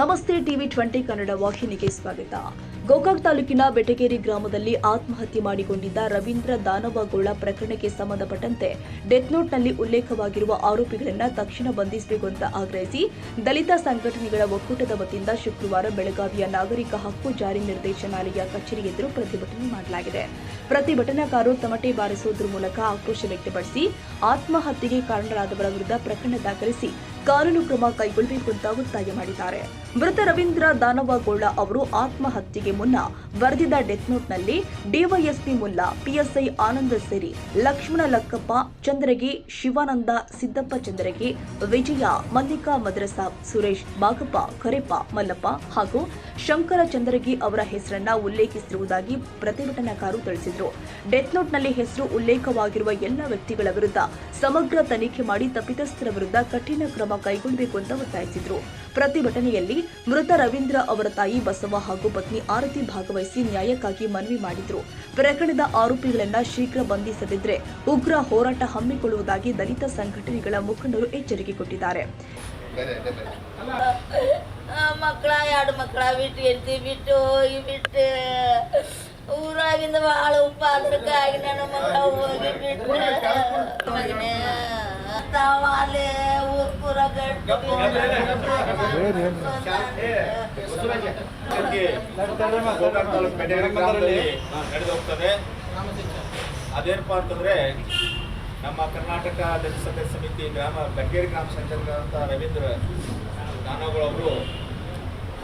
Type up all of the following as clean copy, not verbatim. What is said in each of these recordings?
ನಮಸ್ತೆ ಟಿವಿ 20 ಕನ್ನಡ ವಾಹಿನಿಗೆ ಸ್ವಾಗತ. ಗೋಕಾಕ್ ತಾಲೂಕಿನ ಬೆಟಗೇರಿ ಗ್ರಾಮದಲ್ಲಿ ಆತ್ಮಹತ್ಯೆ ಮಾಡಿಕೊಂಡಿದ್ದ ರವೀಂದ್ರ ದಾನವಗೋಳ ಪ್ರಕರಣಕ್ಕೆ ಸಂಬಂಧಪಟ್ಟಂತೆ ಡೆತ್ ನೋಟ್ನಲ್ಲಿ ಉಲ್ಲೇಖವಾಗಿರುವ ಆರೋಪಿಗಳನ್ನು ತಕ್ಷಣ ಬಂಧಿಸಬೇಕು ಅಂತ ಆಗ್ರಹಿಸಿ ದಲಿತ ಸಂಘಟನೆಗಳ ಒಕ್ಕೂಟದ ವತಿಯಿಂದ ಶುಕ್ರವಾರ ಬೆಳಗಾವಿಯ ನಾಗರಿಕ ಹಕ್ಕು ಜಾರಿ ನಿರ್ದೇಶನಾಲಯ ಕಚೇರಿ ಎದುರು ಪ್ರತಿಭಟನೆ ಮಾಡಲಾಗಿದೆ. ಪ್ರತಿಭಟನಾಕಾರರು ತಮಟೆ ಬಾರಿಸುವುದರ ಮೂಲಕ ಆಕ್ರೋಶ ವ್ಯಕ್ತಪಡಿಸಿ ಆತ್ಮಹತ್ಯೆಗೆ ಕಾರಣರಾದವರ ವಿರುದ್ಧ ಪ್ರಕರಣ ದಾಖಲಿಸಿ ಕಾನೂನು ಕ್ರಮ ಕೈಗೊಳ್ಳಬೇಕು ಅಂತ ಒತ್ತಾಯ ಮಾಡಿದ್ದಾರೆ. ಮೃತ ರವೀಂದ್ರ ದಾನವಗೋಳ ಅವರು ಆತ್ಮಹತ್ಯೆಗೆ ಮುನ್ನ ಬರೆದಿದ್ದ ಡೆತ್ ನೋಟ್ನಲ್ಲಿ ಡಿವೈಎಸ್ಪಿ ಮುಲ್ಲಾ, ಪಿಎಸ್ಐ ಆನಂದ ಸೇರಿ ಲಕ್ಷ್ಮಣ ಲಕ್ಕಪ್ಪ ಚಂದ್ರಗಿ, ಶಿವಾನಂದ ಸಿದ್ದಪ್ಪ ಚಂದ್ರಗಿ, ವಿಜಯ, ಮಲ್ಲಿಕಾ ಮದ್ರಸಾ, ಸುರೇಶ್ ಬಾಗಪ್ಪ, ಕರೆಪ್ಪ ಮಲ್ಲಪ್ಪ ಹಾಗೂ ಶಂಕರ ಚಂದ್ರಗಿ ಅವರ ಹೆಸರನ್ನ ಉಲ್ಲೇಖಿಸಿರುವುದಾಗಿ ಪ್ರತಿಭಟನಾಕಾರರು ತಿಳಿಸಿದರು. ಡೆತ್ ನೋಟ್ನಲ್ಲಿ ಹೆಸರು ಉಲ್ಲೇಖವಾಗಿರುವ ಎಲ್ಲ ವ್ಯಕ್ತಿಗಳ ವಿರುದ್ಧ ಸಮಗ್ರ ತನಿಖೆ ಮಾಡಿ ತಪ್ಪಿತಸ್ಥರ ವಿರುದ್ಧ ಕಠಿಣ ಕ್ರಮ ಕೈಗೊಳ್ಳಬೇಕು ಅಂತ ಒತ್ತಾಯಿಸಿದರು. ಪ್ರತಿಭಟನೆಯಲ್ಲಿ ಮೃತ ರವೀಂದ್ರ ಅವರ ತಾಯಿ ಬಸವ ಹಾಗೂ ಪತ್ನಿ ಆರತಿ ಭಾಗವಹಿಸಿ ನ್ಯಾಯಕ್ಕಾಗಿ ಮನವಿ ಮಾಡಿದ್ರು. ಪ್ರಕರಣದ ಆರೋಪಿಗಳನ್ನ ಶೀಘ್ರ ಬಂಧಿಸದಿದ್ದರೆ ಉಗ್ರ ಹೋರಾಟ ಹಮ್ಮಿಕೊಳ್ಳುವುದಾಗಿ ದಲಿತ ಸಂಘಟನೆಗಳ ಮುಖಂಡರು ಎಚ್ಚರಿಕೆ ಕೊಟ್ಟಿದ್ದಾರೆ. ಎರಡು ಮಕ್ಕಳ ಬಿಟ್ಟು ಊರಾಗಿಂದ ಭಾಳ ಉಪಾಸಕ್ಕಾಗಿ ನನ್ನ ಮಕ್ಕಳ ಹೋಗಿ ಬಿಟ್ಟು ತಾವಾಲೆ ಊರ್ಪುರ ನಡೆದೋಗ್ತದೆ. ಅದೇನಪ್ಪಾ ಅಂತಂದ್ರೆ ನಮ್ಮ ಕರ್ನಾಟಕ ದಲಿತ ಸಂಘರ್ಷ ಸಮಿತಿ ಬೆಟಗೇರಿ ಗ್ರಾಮ ಸಂಚಾಲಕರಾದಂಥ ರವೀಂದ್ರ ದಾನವಗೋಳ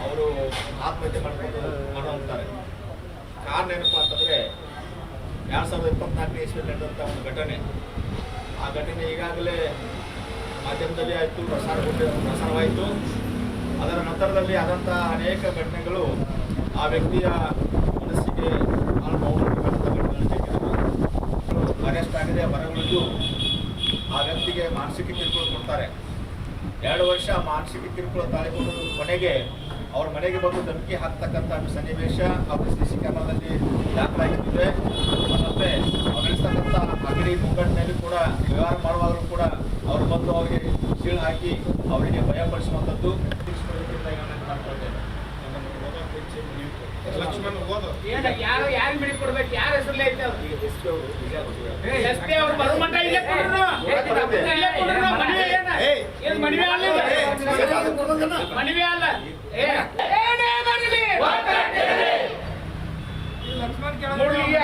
ಅವರು ಆತ್ಮಹತ್ಯೆ ಮಾಡುವಂತಾರೆ. ಕಾರಣ ಏನಪ್ಪಾ ಅಂತಂದ್ರೆ 2024 ಇಸ್ವಿಯಲ್ಲಿ ನಡೆದಂಥ ಒಂದು ಘಟನೆ. ಆ ಘಟನೆ ಈಗಾಗಲೇ ಮಾಧ್ಯಮದಲ್ಲಿ ಆಯಿತು, ಪ್ರಸಾರವಾಯಿತು. ಅದರ ನಂತರದಲ್ಲಿ ಆದಂಥ ಅನೇಕ ಘಟನೆಗಳು ಆ ವ್ಯಕ್ತಿಯ ಮನಸ್ಸಿಗೆ ಅರೆಸ್ಟ್ ಆಗಿದೆ, ಹೊರಗುಳಿದು ಆ ವ್ಯಕ್ತಿಗೆ ಮಾನಸಿಕ ಕಿರುಕುಳ ಕೊಡ್ತಾರೆ. 2 ವರ್ಷ ಮಾನಸಿಕ ಕಿರುಕುಳ ತಾಳಿಕೊಂಡು ಕೊನೆಗೆ ಅವ್ರ ಮನೆಗೆ ಬಂದು ಧಮಕಿ ಹಾಕ್ತಕ್ಕಂಥ ಸನ್ನಿವೇಶ ಅವ್ರ CC ಕ್ಯಾಮರಾದಲ್ಲಿ ದಾಖಲಾಗಿದ್ದಿದೆ. ಮತ್ತೆ ಅವ್ರು ನಡೆಸ್ತಕ್ಕಂಥ ಅಂಗಡಿ ಮುಗ್ಗಟ್ಟಿನಲ್ಲಿ ಕೂಡ ವ್ಯವಹಾರ ಮಾಡುವಾಗಲೂ ಕೂಡ ಅವರು ಬಂದು ಅವರಿಗೆ ಸೀಳು ಹಾಕಿ ಅವರಿಗೆ ಭಯಪಡಿಸುವಂಥದ್ದು.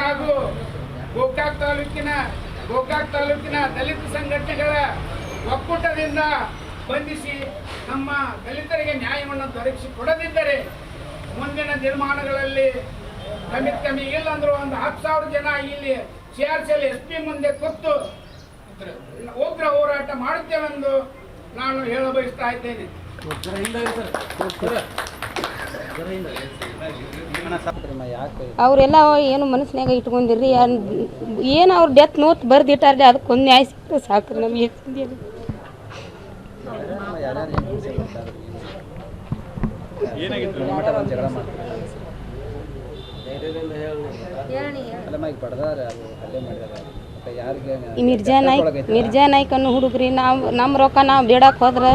ಹಾಗೂ ಗೋಕಾಕ್ ತಾಲೂಕಿನ ದಲಿತ ಸಂಘಟನೆಗಳ ಒಕ್ಕೂಟದಿಂದ ಬಂಧಿಸಿ ನಮ್ಮ ದಲಿತರಿಗೆ ನ್ಯಾಯವನ್ನು ದೊರಕಿಸಿಕೊಡದಿದ್ದರೆ ಮುಂದಿನ ದಿನಮಾನಗಳಲ್ಲಿ ಕಮ್ಮಿ ಇಲ್ಲ ಅಂದ್ರೂ ಒಂದು 10,000 ಜನ ಇಲ್ಲಿ CRCL SP ಮುಂದೆ ಕೂತು ಉಗ್ರ ಹೋರಾಟ ಮಾಡುತ್ತೇವೆಂದು ನಾನು ಹೇಳ ಬಯಸ್ತಾ ಇದ್ದೇನೆ. ಅವರೆಲ್ಲ ಏನು ಮನಸ್ಸಿನಾಗ ಇಟ್ಕೊಂಡಿರ್ರಿ, ಏನು ಅವ್ರ ಡೆತ್ ನೋಟ್ ಬರ್ದಿಟ್ಟಾರ್ರಿ, ಅದಕ್ಕೊಂದು ನ್ಯಾಯ ಸಿಕ್ಕರೆ ಸಾಕ್ರಿ ನಮಗೆ. ಮಿರ್ಜಾ ನಾಯ್ಕ್ ಅನ್ನೋ ಹುಡುಗ್ರಿ, ನಮ್ಮ ರೊಕ್ಕ ನಾವು ಬೇಡಕ್ಕೆ ಹೋದ್ರೆ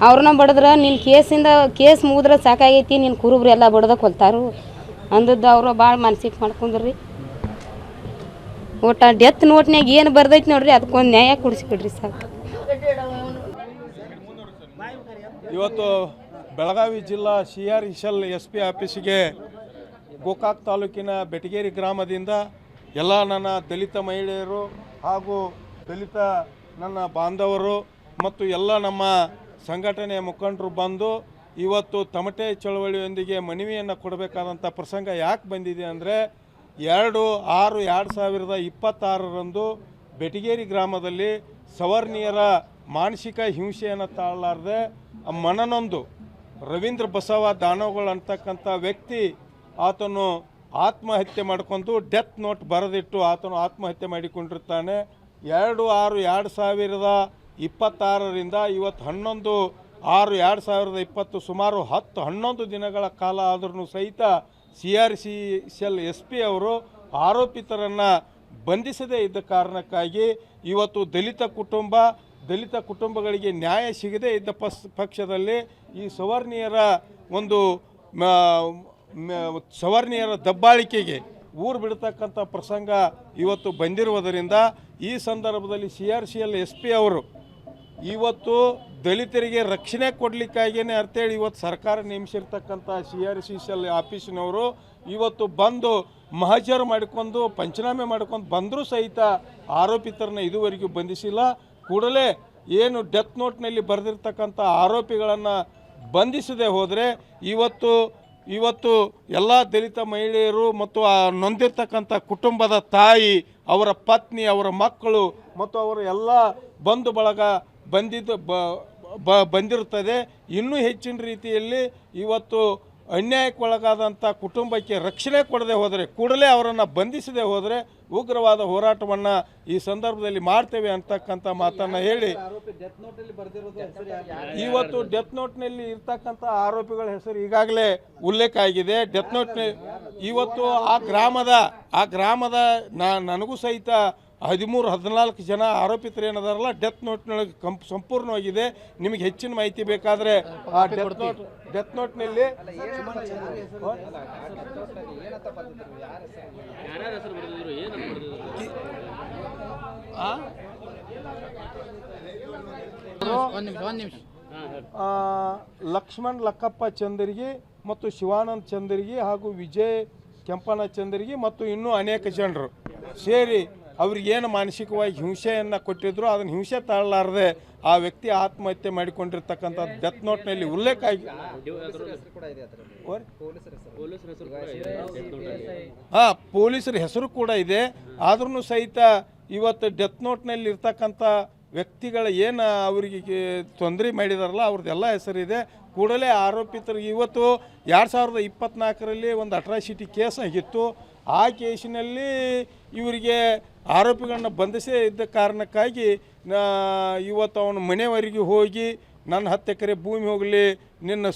ಅವ್ರನ್ನ ಬಡದ್ರ ನಿನ್ನ ಕೇಸ್ ಮುಗಿದ್ರೆ ಸಾಕಾಗೈತಿ, ನಿನ್ನ ಕುರುಬ್ರಿ ಎಲ್ಲ ಬಡ್ದಕ್ಕೆ ಹೊಲ್ತಾರು ಅಂದದ್ದು ಅವರು ಭಾಳ ಮನ್ಸಿಗೆ ಮಾಡ್ಕೊಂಡ್ರಿ. ಒಟ್ಟು ಡೆತ್ ನೋಟ್ನಾಗ ಏನು ಬರ್ದೈತಿ ನೋಡ್ರಿ, ಅದಕ್ಕೊಂದು ನ್ಯಾಯ ಕೊಡಿಸ್ಬಿಡ್ರಿ ಸಾಕು. ಇವತ್ತು ಬೆಳಗಾವಿ ಜಿಲ್ಲಾ CRCL SP ಆಫೀಸಿಗೆ ಗೋಕಾಕ್ ತಾಲೂಕಿನ ಬೆಟಗೇರಿ ಗ್ರಾಮದಿಂದ ಎಲ್ಲ ನನ್ನ ದಲಿತ ಮಹಿಳೆಯರು ಹಾಗೂ ದಲಿತ ನನ್ನ ಬಾಂಧವರು ಮತ್ತು ಎಲ್ಲ ನಮ್ಮ ಸಂಘಟನೆಯ ಮುಖಂಡರು ಬಂದು ಇವತ್ತು ತಮಟೆ ಚಳವಳಿಯೊಂದಿಗೆ ಮನವಿಯನ್ನು ಕೊಡಬೇಕಾದಂಥ ಪ್ರಸಂಗ ಯಾಕೆ ಬಂದಿದೆ ಅಂದರೆ 2/6/2026 ಬೆಟಗೇರಿ ಗ್ರಾಮದಲ್ಲಿ ಸವರ್ಣೀಯರ ಮಾನಸಿಕ ಹಿಂಸೆಯನ್ನು ತಾಳಲಾರದೆ ಮನನೊಂದು ರವೀಂದ್ರ ಬಸವ ದಾನವಗೋಳ ಅಂತಕ್ಕಂಥ ವ್ಯಕ್ತಿ ಆತನು ಆತ್ಮಹತ್ಯೆ ಮಾಡಿಕೊಂಡು ಡೆತ್ ನೋಟ್ ಬರೆದಿಟ್ಟು ಆತನು ಆತ್ಮಹತ್ಯೆ ಮಾಡಿಕೊಂಡಿರ್ತಾನೆ. 2/6/2026 ಇವತ್ತು 11/6/2020 ಸುಮಾರು 10-11 ದಿನಗಳ ಕಾಲ ಆದ್ರೂ ಸಹಿತ CRCL SP ಅವರು ಆರೋಪಿತರನ್ನು ಬಂಧಿಸದೇ ಇದ್ದ ಕಾರಣಕ್ಕಾಗಿ ಇವತ್ತು ದಲಿತ ಕುಟುಂಬ ದಲಿತ ಕುಟುಂಬಗಳಿಗೆ ನ್ಯಾಯ ಸಿಗದೇ ಇದ್ದ ಪಕ್ಷದಲ್ಲಿ ಈ ಸವರ್ಣೀಯರ ಒಂದು ಸವರ್ಣೀಯರ ದಬ್ಬಾಳಿಕೆಗೆ ಊರು ಬಿಡ್ತಕ್ಕಂಥ ಪ್ರಸಂಗ ಇವತ್ತು ಬಂದಿರುವುದರಿಂದ ಈ ಸಂದರ್ಭದಲ್ಲಿ CRCL SP ಅವರು ಇವತ್ತು ದಲಿತರಿಗೆ ರಕ್ಷಣೆ ಕೊಡಲಿಕ್ಕಾಗಿಯೇ ಅಂತೇಳಿ ಇವತ್ತು ಸರ್ಕಾರ ನೇಮಿಸಿರ್ತಕ್ಕಂಥ CRCL ಆಫೀಸಿನವರು ಇವತ್ತು ಬಂದು ಮಹಜರು ಮಾಡಿಕೊಂಡು ಪಂಚನಾಮೆ ಮಾಡ್ಕೊಂಡು ಬಂದರೂ ಸಹಿತ ಆರೋಪಿತರನ್ನ ಇದುವರೆಗೂ ಬಂಧಿಸಿಲ್ಲ. ಕೂಡಲೇ ಏನು ಡೆತ್ ನೋಟ್ನಲ್ಲಿ ಬರೆದಿರ್ತಕ್ಕಂಥ ಆರೋಪಿಗಳನ್ನು ಬಂಧಿಸದೆ ಹೋದರೆ ಇವತ್ತು ಎಲ್ಲ ದಲಿತ ಮಹಿಳೆಯರು ಮತ್ತು ಆ ನೊಂದಿರ್ತಕ್ಕಂಥ ಕುಟುಂಬದ ತಾಯಿ, ಅವರ ಪತ್ನಿ, ಅವರ ಮಕ್ಕಳು ಮತ್ತು ಅವರ ಎಲ್ಲ ಬಂಧು ಬಳಗ ಬಂದಿರುತ್ತದೆ. ಇನ್ನೂ ಹೆಚ್ಚಿನ ರೀತಿಯಲ್ಲಿ ಇವತ್ತು ಅನ್ಯಾಯಕ್ಕೊಳಗಾದಂಥ ಕುಟುಂಬಕ್ಕೆ ರಕ್ಷಣೆ ಕೊಡದೆ ಹೋದರೆ, ಕೂಡಲೇ ಅವರನ್ನು ಬಂಧಿಸದೆ ಹೋದರೆ ಉಗ್ರವಾದ ಹೋರಾಟವನ್ನು ಈ ಸಂದರ್ಭದಲ್ಲಿ ಮಾಡ್ತೇವೆ ಅಂತಕ್ಕಂಥ ಮಾತನ್ನು ಹೇಳಿ, ಇವತ್ತು ಡೆತ್ ನೋಟ್ನಲ್ಲಿ ಇರ್ತಕ್ಕಂಥ ಆರೋಪಿಗಳ ಹೆಸರು ಈಗಾಗಲೇ ಉಲ್ಲೇಖ ಆಗಿದೆ. ಡೆತ್ ನೋಟ್ನಲ್ಲಿ ಇವತ್ತು ಆ ಗ್ರಾಮದ ನನಗೂ ಸಹಿತ 13-14 ಜನ ಆರೋಪಿತರು ಏನದಾರಲ್ಲ ಡೆತ್ ನೋಟ್ನೊಳಗೆ ಸಂಪೂರ್ಣವಾಗಿದೆ. ನಿಮಗೆ ಹೆಚ್ಚಿನ ಮಾಹಿತಿ ಬೇಕಾದರೆ ಆ ಡೆತ್ ನೋಟ್ನಲ್ಲಿ ಲಕ್ಷ್ಮಣ್ ಲಕ್ಕಪ್ಪ ಚಂದರ್ಗಿ ಮತ್ತು ಶಿವಾನಂದ್ ಚಂದರ್ಗಿ ಹಾಗೂ ವಿಜಯ್ ಕೆಂಪಣ್ಣ ಚಂದರ್ಗಿ ಮತ್ತು ಇನ್ನೂ ಅನೇಕ ಜನರು ಸೇರಿ ಅವ್ರಿಗೇನು ಮಾನಸಿಕವಾಗಿ ಹಿಂಸೆಯನ್ನು ಕೊಟ್ಟಿದ್ರು, ಅದನ್ನು ಹಿಂಸೆ ತಾಳಲಾರದೆ ಆ ವ್ಯಕ್ತಿ ಆತ್ಮಹತ್ಯೆ ಮಾಡಿಕೊಂಡಿರ್ತಕ್ಕಂಥ ಡೆತ್ ನೋಟ್ನಲ್ಲಿ ಉಲ್ಲೇಖ ಆಗಿ ಪೊಲೀಸರ ಹೆಸರು ಕೂಡ ಇದೆ. ಆದ್ರೂ ಸಹಿತ ಇವತ್ತು ಡೆತ್ ನೋಟ್ನಲ್ಲಿ ಇರ್ತಕ್ಕಂಥ ವ್ಯಕ್ತಿಗಳ ಏನು ಅವರಿಗೆ ತೊಂದರೆ ಮಾಡಿದಾರಲ್ಲ ಅವ್ರದ್ದೆಲ್ಲ ಹೆಸರಿದೆ. ಕೂಡಲೇ ಆರೋಪಿತರಿಗೆ ಇವತ್ತು 2024ರಲ್ಲಿ ಒಂದು ಅಟ್ರಾಸಿಟಿ ಕೇಸ್ ಆಗಿತ್ತು. ಆ ಕೇಸಿನಲ್ಲಿ ಇವರಿಗೆ ಆರೋಪಿಗಳನ್ನ ಬಂಧಿಸೇ ಇದ್ದ ಕಾರಣಕ್ಕಾಗಿ ಇವತ್ತು ಅವನು ಮನೆಯವರೆಗೆ ಹೋಗಿ ನನ್ನ 10 ಎಕರೆ ಭೂಮಿ ಹೋಗಲಿ ನಿನ್ನ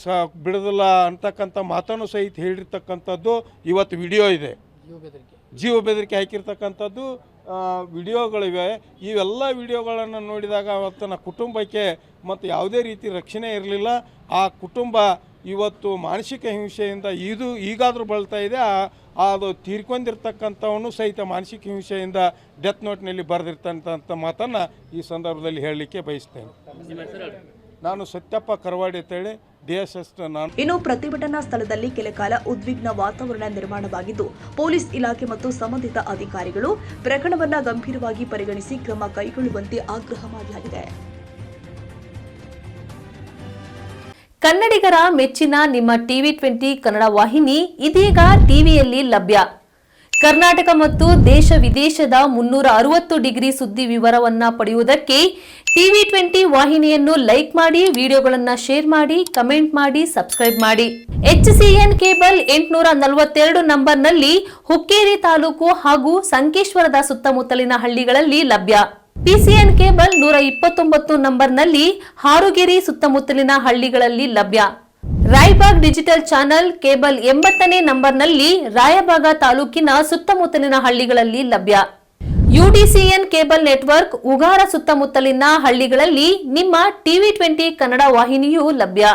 ಬಿಡೋದಿಲ್ಲ ಅಂತಕ್ಕಂಥ ಮಾತನ್ನು ಸಹಿತ ಹೇಳಿರ್ತಕ್ಕಂಥದ್ದು ಇವತ್ತು ವಿಡಿಯೋ ಇದೆ. ಜೀವ ಬೆದರಿಕೆ ಹಾಕಿರ್ತಕ್ಕಂಥದ್ದು ವಿಡಿಯೋಗಳಿವೆ. ಇವೆಲ್ಲ ವಿಡಿಯೋಗಳನ್ನು ನೋಡಿದಾಗ ಅವತ್ತನ ಕುಟುಂಬಕ್ಕೆ ಮತ್ತು ಯಾವುದೇ ರೀತಿ ರಕ್ಷಣೆ ಇರಲಿಲ್ಲ. ಆ ಕುಟುಂಬ ಇವತ್ತು ಮಾನಸಿಕ ಹಿಂಸೆಯಿಂದ ಈಗಾದರೂ ಬಳಲ್ತಾ ಇದೆ. ಅದು ತೀರ್ಕೊಂಡಿರ್ತಕ್ಕಂಥವನು ಸಹಿತ ಮಾನಸಿಕ ಹಿಂಸೆಯಿಂದ ಡೆತ್ ನೋಟ್ನಲ್ಲಿ ಬರೆದಿರ್ತಕ್ಕಂಥ ಮಾತನ್ನು ಈ ಸಂದರ್ಭದಲ್ಲಿ ಹೇಳಲಿಕ್ಕೆ ಬಯಸ್ತೇನೆ. ನಾನು ಸತ್ಯಪ್ಪ ಕರವಾಡಿ ಅಂತೇಳಿ DSS. ಇನ್ನು ಪ್ರತಿಭಟನಾ ಸ್ಥಳದಲ್ಲಿ ಕೆಲಕಾಲ ಉದ್ವಿಗ್ನ ವಾತಾವರಣ ನಿರ್ಮಾಣವಾಗಿದ್ದು, ಪೊಲೀಸ್ ಇಲಾಖೆ ಮತ್ತು ಸಂಬಂಧಿತ ಅಧಿಕಾರಿಗಳು ಪ್ರಕರಣವನ್ನು ಗಂಭೀರವಾಗಿ ಪರಿಗಣಿಸಿ ಕ್ರಮ ಕೈಗೊಳ್ಳುವಂತೆ ಆಗ್ರಹ ಮಾಡಲಾಗಿದೆ. ಕನ್ನಡಿಗರ ಮೆಚ್ಚಿನ ನಿಮ್ಮ TV20 ಕನ್ನಡ ವಾಹಿನಿ ಇದೀಗ ಟಿವಿಯಲ್ಲಿ ಲಭ್ಯ. ಕರ್ನಾಟಕ ಮತ್ತು ದೇಶ ವಿದೇಶದ 360 ಡಿಗ್ರಿ ಸುದ್ದಿ ವಿವರವನ್ನ ಪಡೆಯುವುದಕ್ಕೆ TV20 ವಾಹಿನಿಯನ್ನು ಲೈಕ್ ಮಾಡಿ, ವಿಡಿಯೋಗಳನ್ನು ಶೇರ್ ಮಾಡಿ, ಕಮೆಂಟ್ ಮಾಡಿ, ಸಬ್ಸ್ಕ್ರೈಬ್ ಮಾಡಿ. HCN ಕೇಬಲ್ 842 ನಂಬರ್ನಲ್ಲಿ ಹುಕ್ಕೇರಿ ತಾಲೂಕು ಹಾಗೂ ಸಂಕೇಶ್ವರದ ಸುತ್ತಮುತ್ತಲಿನ ಹಳ್ಳಿಗಳಲ್ಲಿ ಲಭ್ಯ. PCN ಕೇಬಲ್ 129 ನಂಬರ್ನಲ್ಲಿ ಹಾರುಗೆರೆ ಸುತ್ತಮುತ್ತಲಿನ ಹಳ್ಳಿಗಳಲ್ಲಿ ಲಭ್ಯ. ರಾಯಬಾಗ್ ಡಿಜಿಟಲ್ ಚಾನೆಲ್ ಕೇಬಲ್ 80ನೇ ನಂಬರ್ನಲ್ಲಿ ರಾಯಬಾಗ ತಾಲೂಕಿನ ಸುತ್ತಮುತ್ತಲಿನ ಹಳ್ಳಿಗಳಲ್ಲಿ ಲಭ್ಯ. UDCN ಕೇಬಲ್ ನೆಟ್ವರ್ಕ್ ಉಗಾರ ಸುತ್ತಮುತ್ತಲಿನ ಹಳ್ಳಿಗಳಲ್ಲಿ ನಿಮ್ಮ TV20 ಕನ್ನಡ ವಾಹಿನಿಯೂ ಲಭ್ಯ.